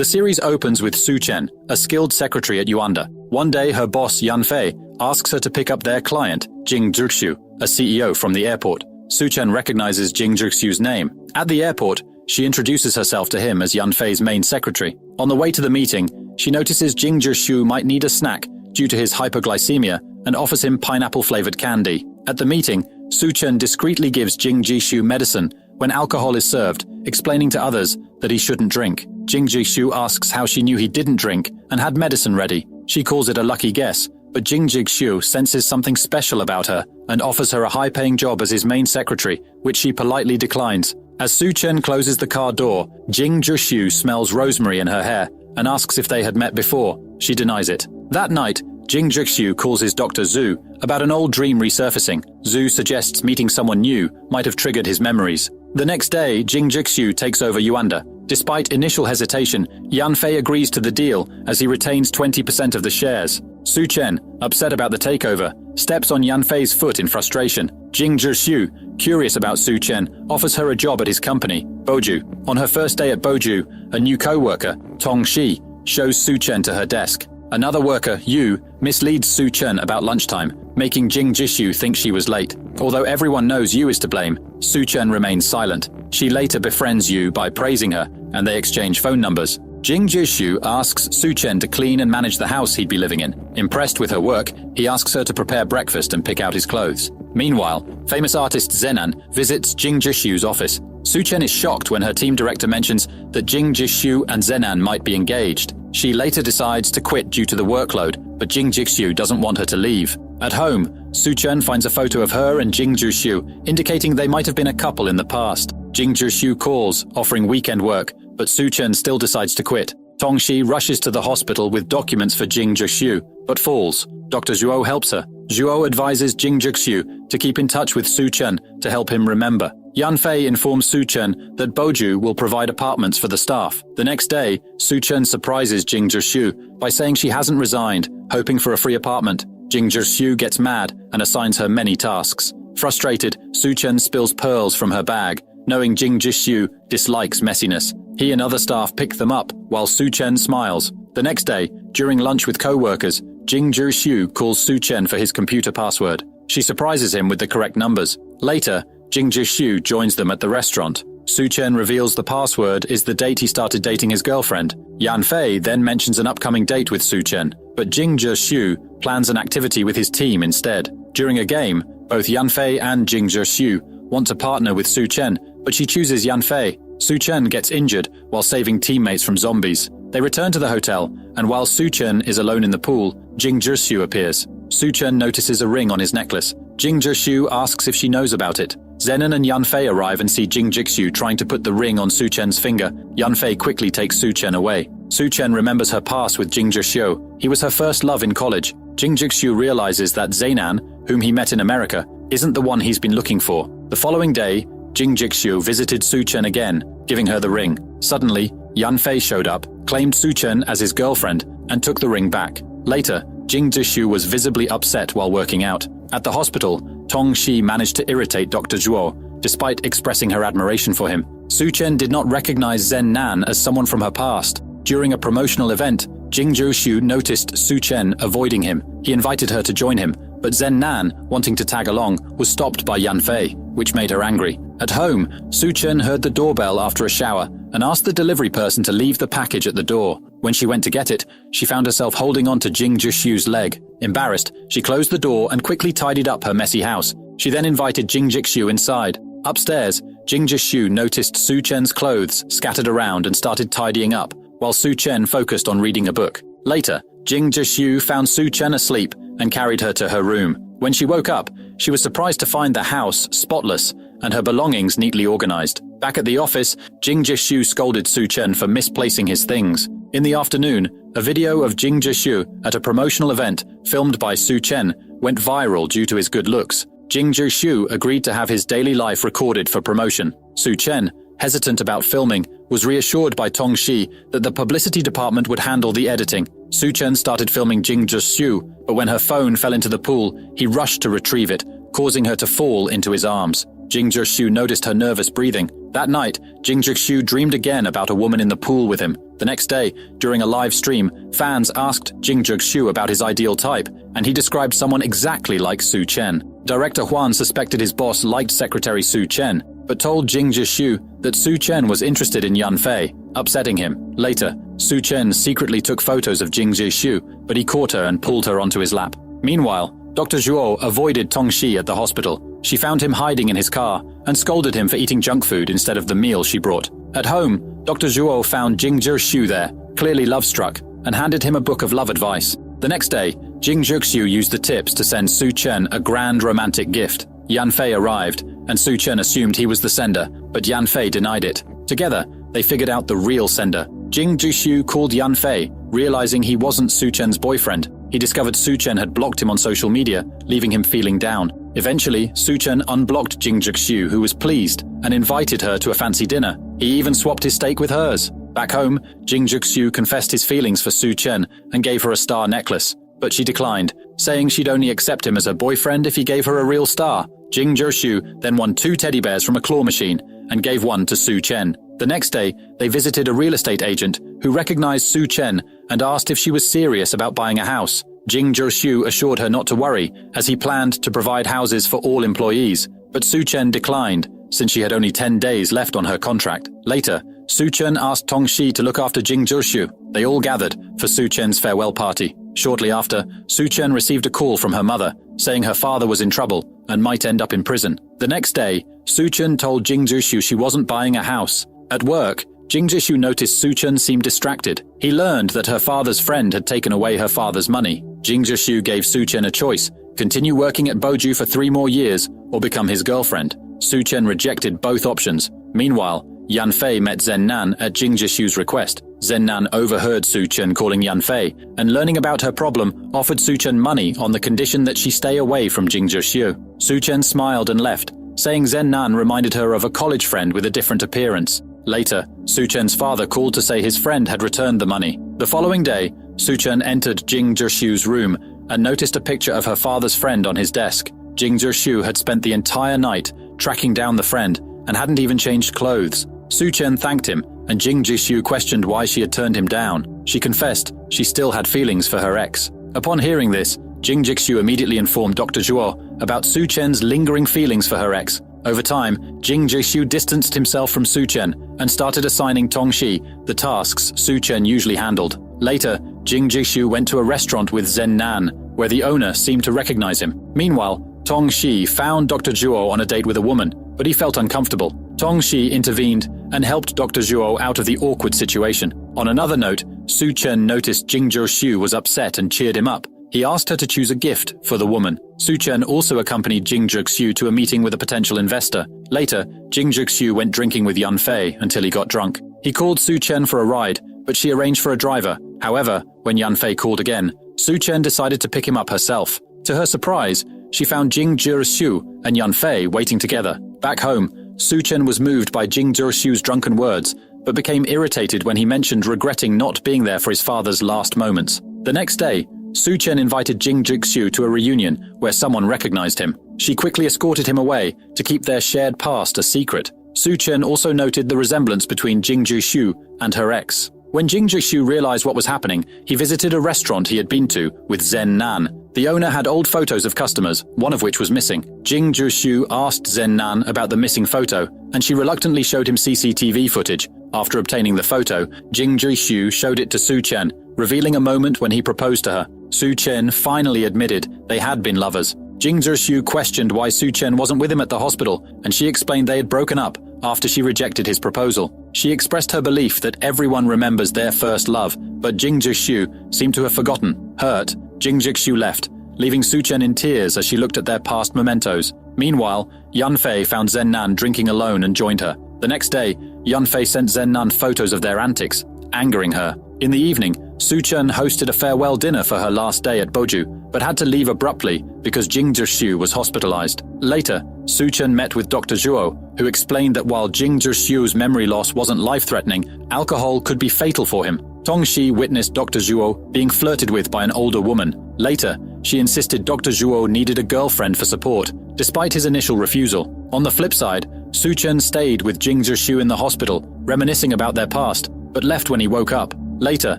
The series opens with Su Chen, a skilled secretary at Yuanda. One day, her boss, Yan Fei, asks her to pick up their client, Jing Zhixiu, a CEO from the airport. Su Chen recognizes Jing Zhixiu's name. At the airport, she introduces herself to him as Yan Fei's main secretary. On the way to the meeting, she notices Jing Zhixiu might need a snack due to his hypoglycemia and offers him pineapple-flavored candy. At the meeting, Su Chen discreetly gives Jing Zhixiu medicine when alcohol is served, explaining to others that he shouldn't drink. Jing Zhixiu asks how she knew he didn't drink and had medicine ready. She calls it a lucky guess, but Jing Zhixiu senses something special about her and offers her a high-paying job as his main secretary, which she politely declines. As Su Chen closes the car door, Jing Zhixiu smells rosemary in her hair and asks if they had met before. She denies it. That night, Jing Zhixiu calls his doctor Zhu about an old dream resurfacing. Zhu suggests meeting someone new might have triggered his memories. The next day, Jing Zhixiu takes over Yuanda. Despite initial hesitation, Yan Fei agrees to the deal as he retains 20% of the shares. Su Chen, upset about the takeover, steps on Yan Fei's foot in frustration. Jing Zhixiu, curious about Su Chen, offers her a job at his company, Boju. On her first day at Boju, a new co-worker, Tong Shi, shows Su Chen to her desk. Another worker, Yu, misleads Su Chen about lunchtime, making Jing Zhixiu think she was late. Although everyone knows Yu is to blame, Su Chen remains silent. She later befriends Yu by praising her, and they exchange phone numbers. Jing Zhixiu asks Su Chen to clean and manage the house he'd be living in. Impressed with her work, he asks her to prepare breakfast and pick out his clothes. Meanwhile, famous artist Zenan visits Jing Zhixiu's office. Su Chen is shocked when her team director mentions that Jing Zhixiu and Zenan might be engaged. She later decides to quit due to the workload, but Jing Zhixiu doesn't want her to leave. At home, Su Chen finds a photo of her and Jing Zhixiu, indicating they might have been a couple in the past. Jing Zhixiu calls, offering weekend work, but Su Chen still decides to quit. Tong Shi rushes to the hospital with documents for Jing Zhixiu, but falls. Dr. Zhuo helps her. Zhuo advises Jing Zhixiu to keep in touch with Su Chen to help him remember. Yan Fei informs Su Chen that Boju will provide apartments for the staff. The next day, Su Chen surprises Jing Zhixiu by saying she hasn't resigned, hoping for a free apartment. Jing Zhixiu gets mad and assigns her many tasks. Frustrated, Su Chen spills pearls from her bag, knowing Jing Zhixiu dislikes messiness. He and other staff pick them up, while Su Chen smiles. The next day, during lunch with co-workers, Jing Zhixiu calls Su Chen for his computer password. She surprises him with the correct numbers. Later, Jing Zhixiu joins them at the restaurant. Su Chen reveals the password is the date he started dating his girlfriend. Yan Fei then mentions an upcoming date with Su Chen, but Jing Zhixiu plans an activity with his team instead. During a game, both Yan Fei and Jing Zhixiu want to partner with Su Chen, but she chooses Yan Fei. Su Chen gets injured while saving teammates from zombies. They return to the hotel, and while Su Chen is alone in the pool, Jing Zhixiu appears. Su Chen notices a ring on his necklace. Jing Zhixiu asks if she knows about it. Zenan and Yan Fei arrive and see Jing Zhixiu trying to put the ring on Su Chen's finger. Yan Fei quickly takes Su Chen away. Su Chen remembers her past with Jing Zhixiu. He was her first love in college. Jing Zhixiu realizes that Zenan, whom he met in America, isn't the one he's been looking for. The following day, Jing Zhixiu visited Su Chen again, giving her the ring. Suddenly, Yan Fei showed up, claimed Su Chen as his girlfriend, and took the ring back. Later, Jing Zhixiu was visibly upset while working out. At the hospital, Tong Shi managed to irritate Dr. Zhuo, despite expressing her admiration for him. Su Chen did not recognize Zen Nan as someone from her past. During a promotional event, Jing Zhixiu noticed Su Chen avoiding him. He invited her to join him, but Zen Nan, wanting to tag along, was stopped by Yan Fei, which made her angry. At home, Su Chen heard the doorbell after a shower and asked the delivery person to leave the package at the door. When she went to get it, she found herself holding on to Jing Zhixiu's leg. Embarrassed, she closed the door and quickly tidied up her messy house. She then invited Jing Zhixiu inside. Upstairs, Jing Zhixiu noticed Su Chen's clothes scattered around and started tidying up, while Su Chen focused on reading a book. Later, Jing Zhixiu found Su Chen asleep and carried her to her room. When she woke up, she was surprised to find the house spotless and her belongings neatly organized. Back at the office, Jing Zhixiu scolded Su Chen for misplacing his things. In the afternoon, a video of Jing Zhixiu at a promotional event filmed by Su Chen went viral due to his good looks. Jing Zhixiu agreed to have his daily life recorded for promotion. Su Chen, hesitant about filming, was reassured by Tong Shi that the publicity department would handle the editing. Su Chen started filming Jing Zhixiu, but when her phone fell into the pool, he rushed to retrieve it, causing her to fall into his arms. Jing Zhixiu noticed her nervous breathing. That night, Jing Zhixiu dreamed again about a woman in the pool with him. The next day, during a live stream, fans asked Jing Zhixiu about his ideal type, and he described someone exactly like Su Chen. Director Huan suspected his boss liked Secretary Su Chen, but told Jing Zhixiu that Su Chen was interested in Yan Fei, upsetting him. Later, Su Chen secretly took photos of Jing Zhixiu, but he caught her and pulled her onto his lap. Meanwhile, Dr. Zhuo avoided Tong Shi at the hospital. She found him hiding in his car and scolded him for eating junk food instead of the meal she brought. At home, Dr. Zhuo found Jing Zhixiu there, clearly love-struck, and handed him a book of love advice. The next day, Jing Zhixiu used the tips to send Su Chen a grand romantic gift. Yan Fei arrived, and Su Chen assumed he was the sender, but Yan Fei denied it. Together, they figured out the real sender. Jing Zhixiu called Yan Fei, realizing he wasn't Su Chen's boyfriend. He discovered Su Chen had blocked him on social media, leaving him feeling down. Eventually, Su Chen unblocked Jing Zhixiu, who was pleased, and invited her to a fancy dinner. He even swapped his steak with hers. Back home, Jing Zhixiu confessed his feelings for Su Chen and gave her a star necklace, but she declined, saying she'd only accept him as her boyfriend if he gave her a real star. Jing Zhixiu then won 2 teddy bears from a claw machine and gave one to Su Chen. The next day, they visited a real estate agent who recognized Su Chen and asked if she was serious about buying a house. Jing Zhixiu assured her not to worry, as he planned to provide houses for all employees, but Su Chen declined, since she had only 10 days left on her contract. Later, Su Chen asked Tong Shi to look after Jing Zhixiu. They all gathered for Su Chen's farewell party. Shortly after, Su Chen received a call from her mother, saying her father was in trouble and might end up in prison. The next day, Su Chen told Jing Zhixiu she wasn't buying a house. At work, Jing Zhixiu noticed Su Chen seemed distracted. He learned that her father's friend had taken away her father's money. Jing Zhixiu gave Su Chen a choice: continue working at Boju for 3 more years or become his girlfriend. Su Chen rejected both options. Meanwhile, Yan Fei met Zhen Nan at Jing Zhixiu's request. Zhen Nan overheard Su Chen calling Yan Fei, and learning about her problem, offered Su Chen money on the condition that she stay away from Jing Zhixiu. Su Chen smiled and left, saying Zhen Nan reminded her of a college friend with a different appearance. Later, Su Chen's father called to say his friend had returned the money. The following day, Su Chen entered Jing Zhixiu's room and noticed a picture of her father's friend on his desk. Jing Zhixiu had spent the entire night tracking down the friend and hadn't even changed clothes. Su Chen thanked him, and Jing Zhixiu questioned why she had turned him down. She confessed she still had feelings for her ex. Upon hearing this, Jing Zhixiu immediately informed Dr. Zhuo about Su Chen's lingering feelings for her ex. Over time, Jing Zhixiu distanced himself from Su Chen and started assigning Tong Shi the tasks Su Chen usually handled. Later, Jing Zhixiu went to a restaurant with Zhen Nan, where the owner seemed to recognize him. Meanwhile, Tong Shi found Dr. Zhuo on a date with a woman, but he felt uncomfortable. Tong Shi intervened and helped Dr. Zhuo out of the awkward situation. On another note, Su Chen noticed Jing Zhixiu was upset and cheered him up. He asked her to choose a gift for the woman. Su Chen also accompanied Jing Zhixiu to a meeting with a potential investor. Later, Jing Zhixiu went drinking with Yan Fei until he got drunk. He called Su Chen for a ride, but she arranged for a driver. However, when Yan Fei called again, Su Chen decided to pick him up herself. To her surprise, she found Jing Zhixiu and Yan Fei waiting together. Back home, Su Chen was moved by Jing Zhixiu's drunken words, but became irritated when he mentioned regretting not being there for his father's last moments. The next day, Su Chen invited Jing Zhixiu to a reunion where someone recognized him. She quickly escorted him away to keep their shared past a secret. Su Chen also noted the resemblance between Jing Zhixiu and her ex. When Jing Zhixiu realized what was happening, he visited a restaurant he had been to with Zhen Nan. The owner had old photos of customers, one of which was missing. Jing Zhixiu asked Zhen Nan about the missing photo, and she reluctantly showed him CCTV footage. After obtaining the photo, Jing Zhixiu showed it to Su Chen, revealing a moment when he proposed to her. Su Chen finally admitted they had been lovers. Jing Zhixiu questioned why Su Chen wasn't with him at the hospital, and she explained they had broken up after she rejected his proposal. She expressed her belief that everyone remembers their first love, but Jing Zhixiu seemed to have forgotten. Hurt, Jing Zhixiu left, leaving Su Chen in tears as she looked at their past mementos. Meanwhile, Yan Fei found Zhen Nan drinking alone and joined her. The next day, Yan Fei sent Zhen Nan photos of their antics, angering her. In the evening, Su Chen hosted a farewell dinner for her last day at Boju, but had to leave abruptly because Jing Zhixiu was hospitalized. Later, Su Chen met with Dr. Zhuo, who explained that while Jing Zhixiu's memory loss wasn't life-threatening, alcohol could be fatal for him. Tong Shi witnessed Dr. Zhuo being flirted with by an older woman. Later, she insisted Dr. Zhuo needed a girlfriend for support, despite his initial refusal. On the flip side, Su Chen stayed with Jing Zhishu in the hospital, reminiscing about their past, but left when he woke up. Later,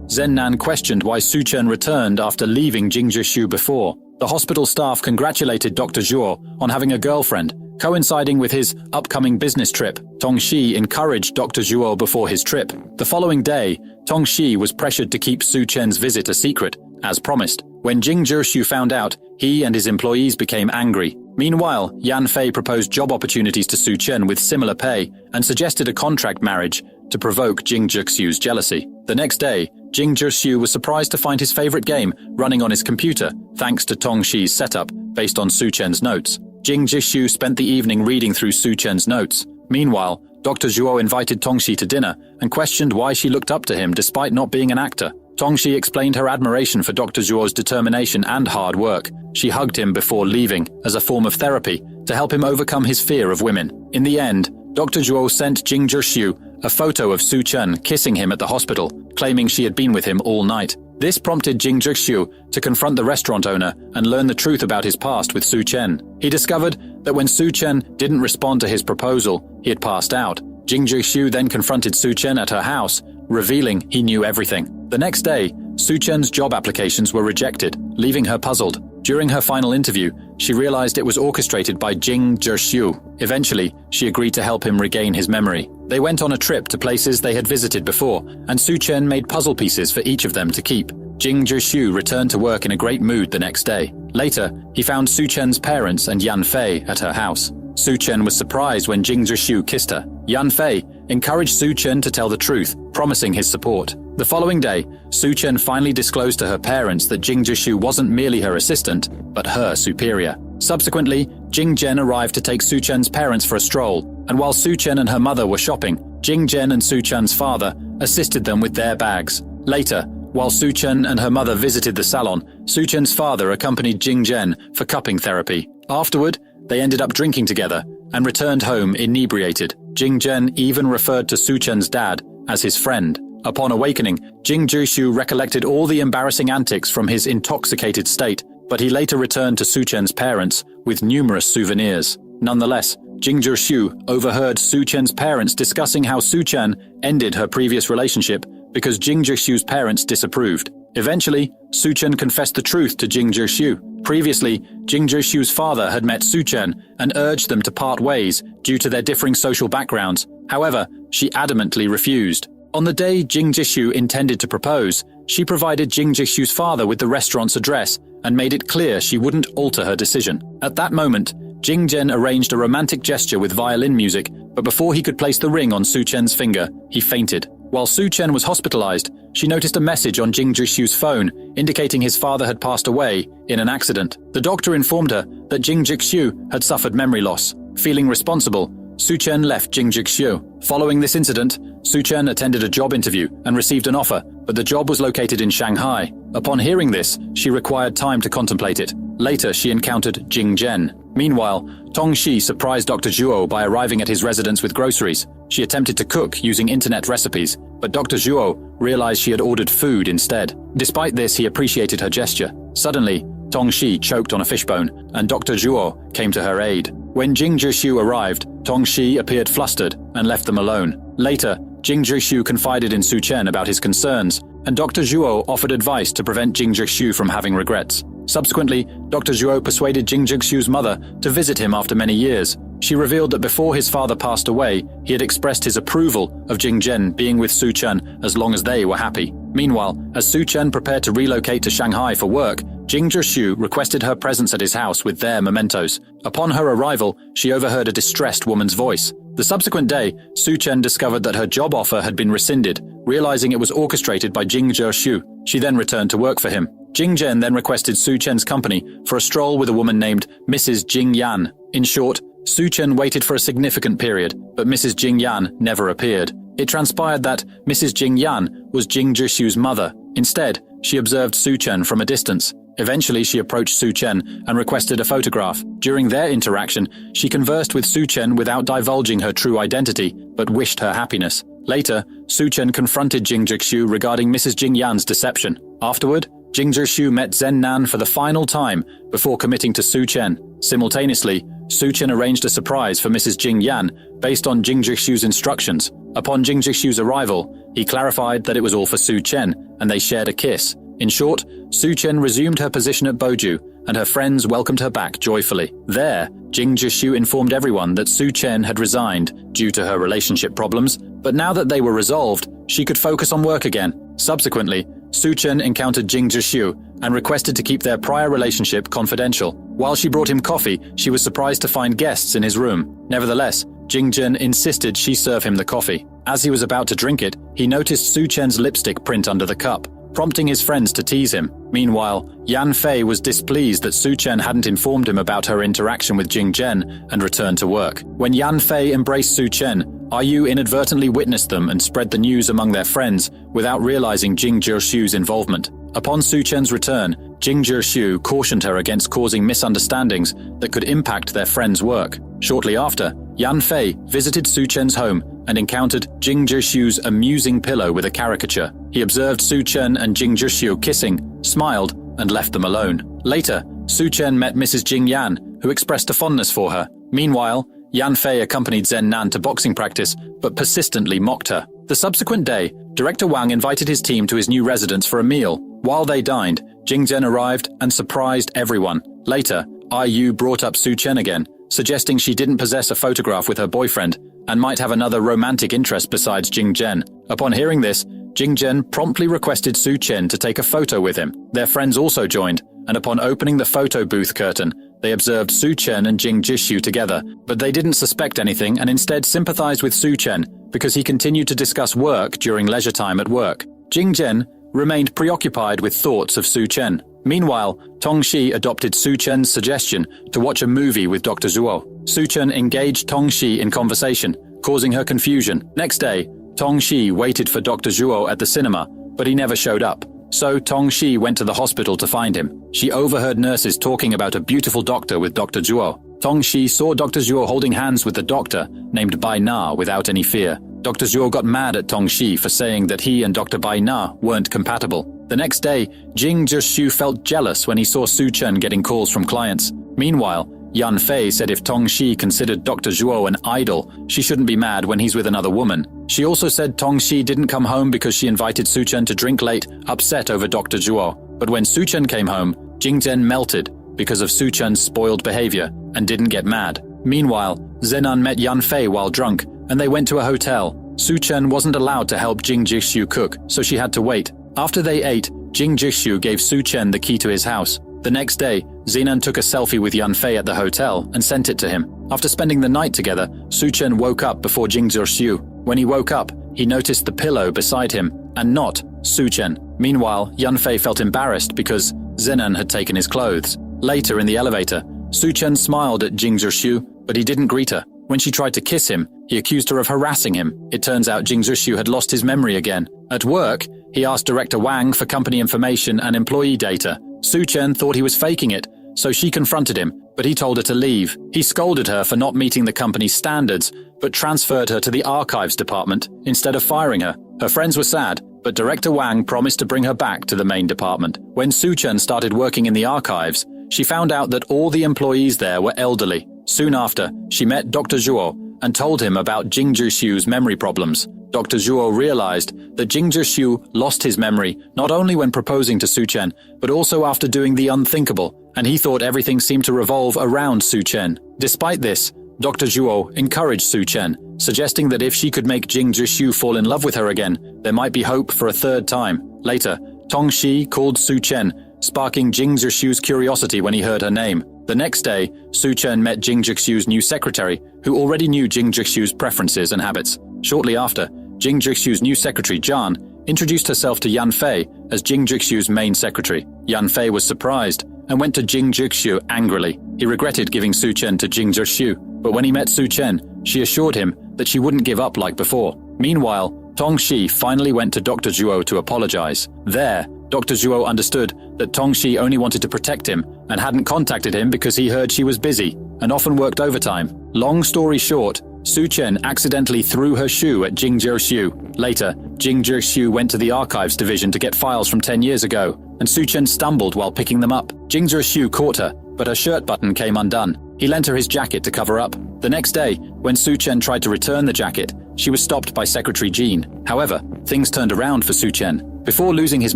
Zhen Nan questioned why Su Chen returned after leaving Jing Zhishu before. The hospital staff congratulated Dr. Zhuo on having a girlfriend. Coinciding with his upcoming business trip, Tong Shi encouraged Dr. Zhuo before his trip. The following day, Tong Shi was pressured to keep Su Chen's visit a secret, as promised. When Jing Zhishu found out, he and his employees became angry. Meanwhile, Yan Fei proposed job opportunities to Su Chen with similar pay and suggested a contract marriage to provoke Jing Zhishu's jealousy. The next day, Jing Zhishu was surprised to find his favorite game running on his computer, thanks to Tong Shi's setup, based on Su Chen's notes. Jing Zhishu spent the evening reading through Su Chen's notes. Meanwhile, Dr. Zhuo invited Tong Shi to dinner and questioned why she looked up to him despite not being an actor. Tong Shi explained her admiration for Dr. Zhuo's determination and hard work. She hugged him before leaving as a form of therapy to help him overcome his fear of women. In the end, Dr. Zhuo sent Jing Zhishu a photo of Su Chen kissing him at the hospital, claiming she had been with him all night. This prompted Jing Zhishu to confront the restaurant owner and learn the truth about his past with Su Chen. He discovered that when Su Chen didn't respond to his proposal, he had passed out. Jing Zhishu then confronted Su Chen at her house, revealing he knew everything. The next day, Su Chen's job applications were rejected, leaving her puzzled. During her final interview, she realized it was orchestrated by Jing Zhishu. Eventually, she agreed to help him regain his memory. They went on a trip to places they had visited before, and Su Chen made puzzle pieces for each of them to keep. Jing Zhishu returned to work in a great mood the next day. Later, he found Su Chen's parents and Yan Fei at her house. Su Chen was surprised when Jing Zhishu kissed her. Yan Fei encouraged Su Chen to tell the truth, promising his support. The following day, Su Chen finally disclosed to her parents that Jing Zhishu wasn't merely her assistant, but her superior. Subsequently, Jing Zhen arrived to take Su Chen's parents for a stroll, and while Su Chen and her mother were shopping, Jing Zhen and Su Chen's father assisted them with their bags. Later, while Su Chen and her mother visited the salon, Su Chen's father accompanied Jing Zhen for cupping therapy. Afterward, they ended up drinking together and returned home inebriated. Jing Zhen even referred to Su Chen's dad as his friend. Upon awakening, Jing Zhishu recollected all the embarrassing antics from his intoxicated state, but he later returned to Su Chen's parents with numerous souvenirs. Nonetheless, Jing Zhishu overheard Su Chen's parents discussing how Su Chen ended her previous relationship because Jing Zhishu's parents disapproved. Eventually, Su Chen confessed the truth to Jing Zhishu. Previously, Jing Zhishu's father had met Su Chen and urged them to part ways due to their differing social backgrounds. However, she adamantly refused. On the day Jing Zhishu intended to propose, she provided Jing Zhishu's father with the restaurant's address and made it clear she wouldn't alter her decision. At that moment, Jing Zhen arranged a romantic gesture with violin music, but before he could place the ring on Su Chen's finger, he fainted. While Su Chen was hospitalized, she noticed a message on Jing Zhishu's phone indicating his father had passed away in an accident. The doctor informed her that Jing Zhishu had suffered memory loss. Feeling responsible, Su Chen left Jing Zhishu. Following this incident, Su Chen attended a job interview and received an offer, but the job was located in Shanghai. Upon hearing this, she required time to contemplate it. Later, she encountered Jing Zhen. Meanwhile, Tong Shi surprised Dr. Zhuo by arriving at his residence with groceries. She attempted to cook using internet recipes, but Dr. Zhuo realized she had ordered food instead. Despite this, he appreciated her gesture. Suddenly, Tong Shi choked on a fishbone, and Dr. Zhuo came to her aid. When Jing Zhishu arrived, Tong Shi appeared flustered and left them alone. Later, Jing Zhishu confided in Su Chen about his concerns, and Dr. Zhuo offered advice to prevent Jing Zhishu from having regrets. Subsequently, Dr. Zhuo persuaded Jing Zhishu's mother to visit him after many years. She revealed that before his father passed away, he had expressed his approval of Jing Zhen being with Su Chen as long as they were happy. Meanwhile, as Su Chen prepared to relocate to Shanghai for work, Jing Zhishu requested her presence at his house with their mementos. Upon her arrival, she overheard a distressed woman's voice. The subsequent day, Su Chen discovered that her job offer had been rescinded, realizing it was orchestrated by Jing Zhishu. She then returned to work for him. Jing Zhen then requested Su Chen's company for a stroll with a woman named Mrs. Jing Yan. In short, Su Chen waited for a significant period, but Mrs. Jing Yan never appeared. It transpired that Mrs. Jing Yan was Jing Zhishu's mother. Instead, she observed Su Chen from a distance. Eventually, she approached Su Chen and requested a photograph. During their interaction, she conversed with Su Chen without divulging her true identity, but wished her happiness. Later, Su Chen confronted Jing Zhishu regarding Mrs. Jing Yan's deception. Afterward, Jing Zhishu met Zhen Nan for the final time before committing to Su Chen. Simultaneously, Su Chen arranged a surprise for Mrs. Jing Yan based on Jing Zhixu's instructions. Upon Jing Zhixu's arrival, he clarified that it was all for Su Chen, and they shared a kiss. In short, Su Chen resumed her position at Boju, and her friends welcomed her back joyfully. There, Jing Zhixu informed everyone that Su Chen had resigned due to her relationship problems, but now that they were resolved, she could focus on work again. Subsequently, Su Chen encountered Jing Zhixu and requested to keep their prior relationship confidential. While she brought him coffee, she was surprised to find guests in his room. Nevertheless, Jing Zhen insisted she serve him the coffee. As he was about to drink it, he noticed Su Chen's lipstick print under the cup, prompting his friends to tease him. Meanwhile, Yan Fei was displeased that Su Chen hadn't informed him about her interaction with Jing Zhen and returned to work. When Yan Fei embraced Su Chen, Yu inadvertently witnessed them and spread the news among their friends without realizing Jing Zhixu's involvement. Upon Su Chen's return, Jing Zhixu cautioned her against causing misunderstandings that could impact their friends' work. Shortly after, Yan Fei visited Su Chen's home and encountered Jing Zhixu's amusing pillow with a caricature. He observed Su Chen and Jing Zhixu kissing, smiled, and left them alone. Later, Su Chen met Mrs. Jing Yan, who expressed a fondness for her. Meanwhile, Yan Fei accompanied Zhen Nan to boxing practice, but persistently mocked her. The subsequent day, Director Wang invited his team to his new residence for a meal. While they dined, Jing Zhen arrived and surprised everyone. Later, Yu brought up Su Chen again, suggesting she didn't possess a photograph with her boyfriend and might have another romantic interest besides Jing Zhen. Upon hearing this, Jing Zhen promptly requested Su Chen to take a photo with him. Their friends also joined, and upon opening the photo booth curtain, they observed Su Chen and Jing Zhixu together, but they didn't suspect anything and instead sympathized with Su Chen because he continued to discuss work during leisure time at work. Jing Zhen remained preoccupied with thoughts of Su Chen. Meanwhile, Tong Shi adopted Su Chen's suggestion to watch a movie with Dr. Zhuo. Su Chen engaged Tong Shi in conversation, causing her confusion. Next day, Tong Shi waited for Dr. Zhuo at the cinema, but he never showed up. So Tong Shi went to the hospital to find him. She overheard nurses talking about a beautiful doctor with Dr. Zhuo. Tong Shi saw Dr. Zhuo holding hands with the doctor, named Bai Na, without any fear. Dr. Zhuo got mad at Tong Shi for saying that he and Dr. Bai Na weren't compatible. The next day, Jing Zhixu felt jealous when he saw Su Chen getting calls from clients. Meanwhile, Yan Fei said if Tong Shi considered Dr. Zhuo an idol, she shouldn't be mad when he's with another woman. She also said Tong Shi didn't come home because she invited Su Chen to drink late, upset over Dr. Zhuo. But when Su Chen came home, Jing Zhen melted because of Su Chen's spoiled behavior and didn't get mad. Meanwhile, Zenan met Yan Fei while drunk, and they went to a hotel. Su Chen wasn't allowed to help Jing Zhixu cook, so she had to wait. After they ate, Jing Zhixu gave Su Chen the key to his house. The next day, Zenan took a selfie with Yan Fei at the hotel and sent it to him. After spending the night together, Su Chen woke up before Jing Zhixu. When he woke up, he noticed the pillow beside him, and not Su Chen. Meanwhile, Yan Fei felt embarrassed because Zenan had taken his clothes. Later in the elevator, Su Chen smiled at Jing Zhixu, but he didn't greet her. When she tried to kiss him, he accused her of harassing him. It turns out Jing Zhixu had lost his memory again. At work, he asked Director Wang for company information and employee data. Su Chen thought he was faking it, so she confronted him, but he told her to leave. He scolded her for not meeting the company's standards, but transferred her to the archives department instead of firing her. Her friends were sad, but Director Wang promised to bring her back to the main department. When Su Chen started working in the archives, she found out that all the employees there were elderly. Soon after, she met Dr. Zhuo and told him about Jing Zhixu's memory problems. Dr. Zhuo realized that Jing Zhixu lost his memory not only when proposing to Su Chen, but also after doing the unthinkable, and he thought everything seemed to revolve around Su Chen. Despite this, Dr. Zhuo encouraged Su Chen, suggesting that if she could make Jing Zhixu fall in love with her again, there might be hope for a third time. Later, Tong Shi called Su Chen, sparking Jing Zhixu's curiosity when he heard her name. The next day, Su Chen met Jing Zhixu's new secretary, who already knew Jing Zhixu's preferences and habits. Shortly after, Jing Zhixu's new secretary, Zhan, introduced herself to Yan Fei as Jing Zhixu's main secretary. Yan Fei was surprised and went to Jing Zhixu angrily. He regretted giving Su Chen to Jing Zhixu, but when he met Su Chen, she assured him that she wouldn't give up like before. Meanwhile, Tong Shi finally went to Dr. Zhuo to apologize. There, Dr. Zhuo understood that Tong Shi only wanted to protect him and hadn't contacted him because he heard she was busy and often worked overtime. Long story short, Su Chen accidentally threw her shoe at Jing Zhixu. Later, Jing Zhixu went to the archives division to get files from 10 years ago, and Su Chen stumbled while picking them up. Jing Zhixu caught her but her shirt button came undone. He lent her his jacket to cover up. The next day, when Su-chen tried to return the jacket, she was stopped by Secretary Jean. However, things turned around for Su-chen. Before losing his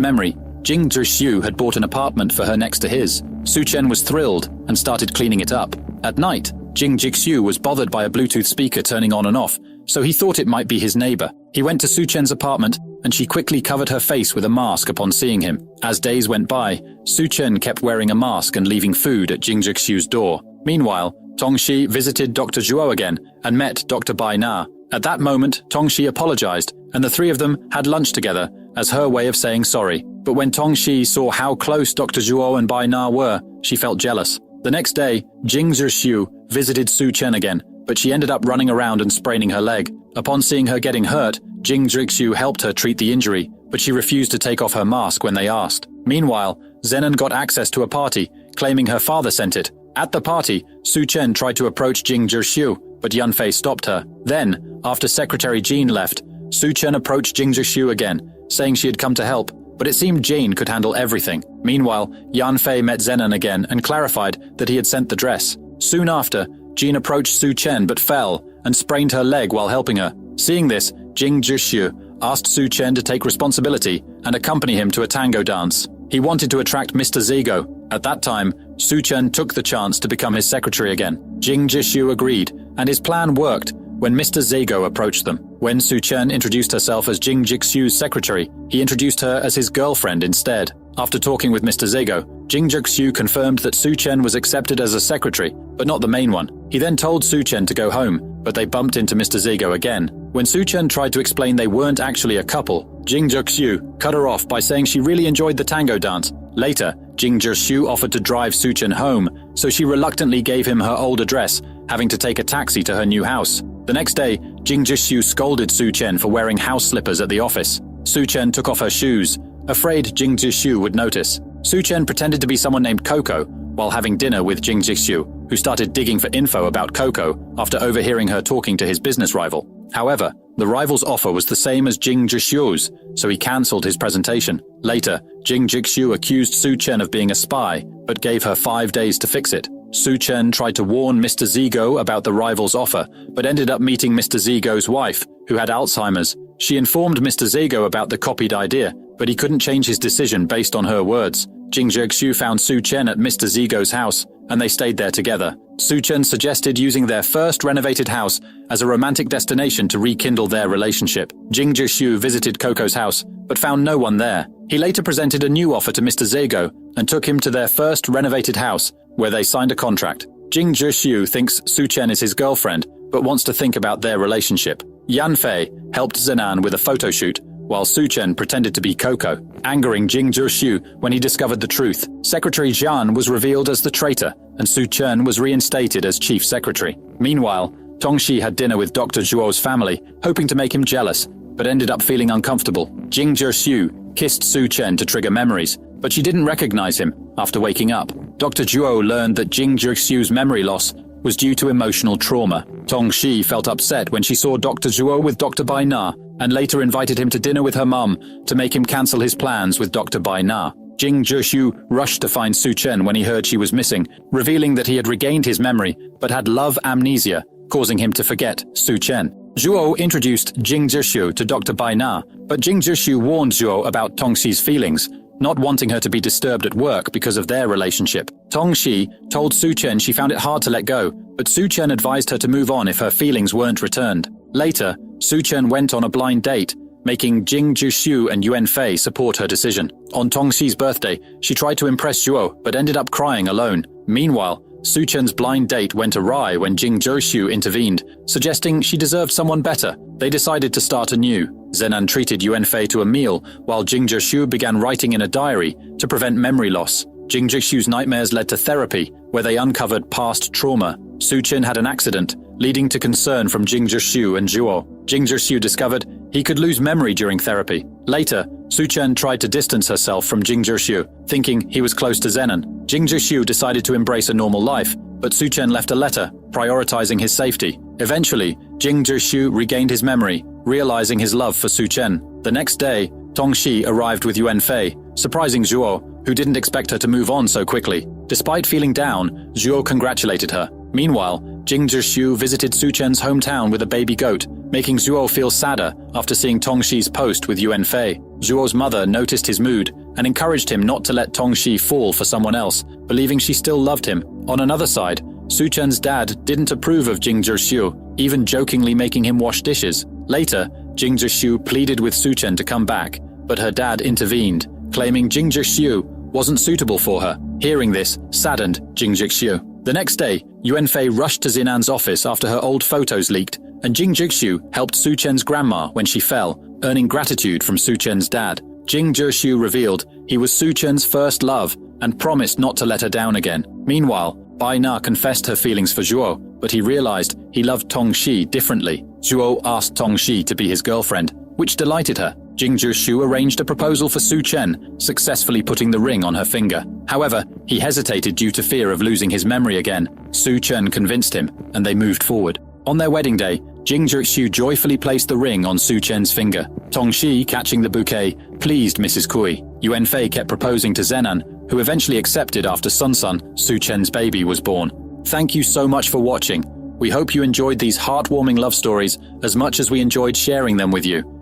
memory, Jing Zhixiu had bought an apartment for her next to his. Su-chen was thrilled and started cleaning it up. At night, Jing Zhixiu was bothered by a Bluetooth speaker turning on and off, so he thought it might be his neighbor. He went to Su-chen's apartment, and she quickly covered her face with a mask upon seeing him. As days went by, Su-chen kept wearing a mask and leaving food at Jing Zhixiu's door. Meanwhile, Tongxi visited Dr. Zhuo again and met Dr. Bai Na. At that moment, Tongxi apologized, and the three of them had lunch together as her way of saying sorry. But when Tongxi saw how close Dr. Zhuo and Bai Na were, she felt jealous. The next day, Jing Zhixiu visited Su-chen again, but she ended up running around and spraining her leg. Upon seeing her getting hurt, Jing Zhixiu helped her treat the injury, but she refused to take off her mask when they asked. Meanwhile, Zenon got access to a party, claiming her father sent it. At the party, Su-chen tried to approach Jing Zhixiu, but Yanfei stopped her. Then, after Secretary Jean left, Su-chen approached Jing Zhixiu again, saying she had come to help, but it seemed Jean could handle everything. Meanwhile, Yanfei met Zenon again and clarified that he had sent the dress. Soon after, Jean approached Su-chen but fell and sprained her leg while helping her. Seeing this, Jing Zhixiu asked Su-chen to take responsibility and accompany him to a tango dance. He wanted to attract Mr. Zigo. At that time, Su-chen took the chance to become his secretary again. Jing Zhixiu agreed, and his plan worked when Mr. Zigo approached them. When Su-chen introduced herself as Jing Zhixiu's secretary, he introduced her as his girlfriend instead. After talking with Mr. Zigo, Jing Zhixiu confirmed that Su-chen was accepted as a secretary, but not the main one. He then told Su-chen to go home, but they bumped into Mr. Zigo again. When Su-chen tried to explain they weren't actually a couple, Jing Zhixiu cut her off by saying she really enjoyed the tango dance. Later, Jing Zhixiu offered to drive Su-chen home, so she reluctantly gave him her old address, having to take a taxi to her new house. The next day, Jing Zhixiu scolded Su-chen for wearing house slippers at the office. Su-chen took off her shoes, afraid Jing Zhixiu would notice. Su-chen pretended to be someone named Coco while having dinner with Jing Zhixiu, who started digging for info about Coco after overhearing her talking to his business rival. However, the rival's offer was the same as Jing Zhixiu's, so he cancelled his presentation. Later, Jing Zhixiu accused Su-chen of being a spy, but gave her 5 days to fix it. Su-chen tried to warn Mr. Zigo about the rival's offer, but ended up meeting Mr. Zigo's wife, who had Alzheimer's. She informed Mr. Zigo about the copied idea, but he couldn't change his decision based on her words. Jing Zhixiu found Su-chen at Mr. Zigo's house, and they stayed there together. Su-chen suggested using their first renovated house as a romantic destination to rekindle their relationship. Jing Zhixiu visited Coco's house, but found no one there. He later presented a new offer to Mr. Zigo and took him to their first renovated house, where they signed a contract. Jing Zhixiu thinks Su-chen is his girlfriend, but wants to think about their relationship. Yanfei helped Zenan with a photo shoot, while Su-chen pretended to be Coco, angering Jing Zhixiu when he discovered the truth. Secretary Jian was revealed as the traitor, and Su-chen was reinstated as chief secretary. Meanwhile, Tongxi had dinner with Dr. Zhuo's family, hoping to make him jealous, but ended up feeling uncomfortable. Jing Zhixiu kissed Su-chen to trigger memories, but she didn't recognize him after waking up. Dr. Zhuo learned that Jing Zhixiu's memory loss was due to emotional trauma. Tongxi felt upset when she saw Dr. Zhuo with Dr. Bai Na, and later invited him to dinner with her mum to make him cancel his plans with Dr. Bai Na. Jing Zhixiu rushed to find Su-chen when he heard she was missing, revealing that he had regained his memory, but had love amnesia, causing him to forget Su-chen. Zhuo introduced Jing Zhixiu to Dr. Bai Na, but Jing Zhixiu warned Zhuo about Tongxi's feelings, not wanting her to be disturbed at work because of their relationship. Tongxi told Su-chen she found it hard to let go, but Su-chen advised her to move on if her feelings weren't returned. Later, Su-chen went on a blind date, making Jing Zhixiu and Yuanfei support her decision. On Tongxi's birthday, she tried to impress Zhuo, but ended up crying alone. Meanwhile, Su-chen's blind date went awry when Jing Zhixiu intervened, suggesting she deserved someone better. They decided to start anew. Zenan treated Yuanfei to a meal, while Jing Zhixiu began writing in a diary to prevent memory loss. Jing Zhixiu's nightmares led to therapy, where they uncovered past trauma. Su-chen had an accident, leading to concern from Jing Zhixiu and Zhuo. Jing Zhixiu discovered he could lose memory during therapy. Later, Su-chen tried to distance herself from Jing Zhixiu, thinking he was close to Zenon. Jing Zhixiu decided to embrace a normal life, but Su-chen left a letter, prioritizing his safety. Eventually, Jing Zhixiu regained his memory, realizing his love for Su-chen. The next day, Tongxi arrived with Yuanfei, surprising Zhuo, who didn't expect her to move on so quickly. Despite feeling down, Zhuo congratulated her. Meanwhile, Jing Zhixiu visited Su Chen's hometown with a baby goat, making Zhuo feel sadder after seeing Tongxi's post with Yuan Fei. Zhuo's mother noticed his mood and encouraged him not to let Tongxi fall for someone else, believing she still loved him. On another side, Su Chen's dad didn't approve of Jing Zhixiu, even jokingly making him wash dishes. Later, Jing Zhixiu pleaded with Su Chen to come back, but her dad intervened, claiming Jing Zhixiu wasn't suitable for her. Hearing this saddened Jing Zhixiu. The next day, Yuan Fei rushed to Zinan's office after her old photos leaked, and Jing Zhixiu helped Su Chen's grandma when she fell, earning gratitude from Su Chen's dad. Jing Zhixiu revealed he was Su Chen's first love and promised not to let her down again. Meanwhile, Bai Na confessed her feelings for Zhuo, but he realized he loved Tongxi differently. Zhuo asked Tongxi to be his girlfriend, which delighted her. Jing Zhixiu arranged a proposal for Su Chen, successfully putting the ring on her finger. However, he hesitated due to fear of losing his memory again. Su Chen convinced him, and they moved forward. On their wedding day, Jing Zhixiu joyfully placed the ring on Su Chen's finger. Tongxi, catching the bouquet, pleased Mrs. Kui. Yuan Fei kept proposing to Zenan, who eventually accepted after Sun, Su Chen's baby, was born. Thank you so much for watching. We hope you enjoyed these heartwarming love stories as much as we enjoyed sharing them with you.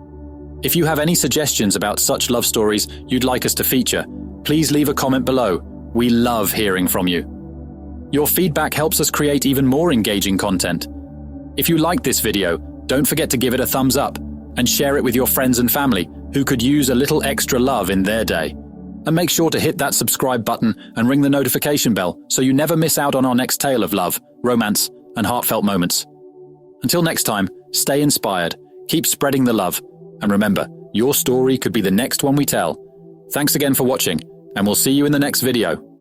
If you have any suggestions about such love stories you'd like us to feature, please leave a comment below. We love hearing from you. Your feedback helps us create even more engaging content. If you liked this video, don't forget to give it a thumbs up and share it with your friends and family who could use a little extra love in their day. And make sure to hit that subscribe button and ring the notification bell so you never miss out on our next tale of love, romance, and heartfelt moments. Until next time, stay inspired, keep spreading the love, and remember, your story could be the next one we tell. Thanks again for watching, and we'll see you in the next video.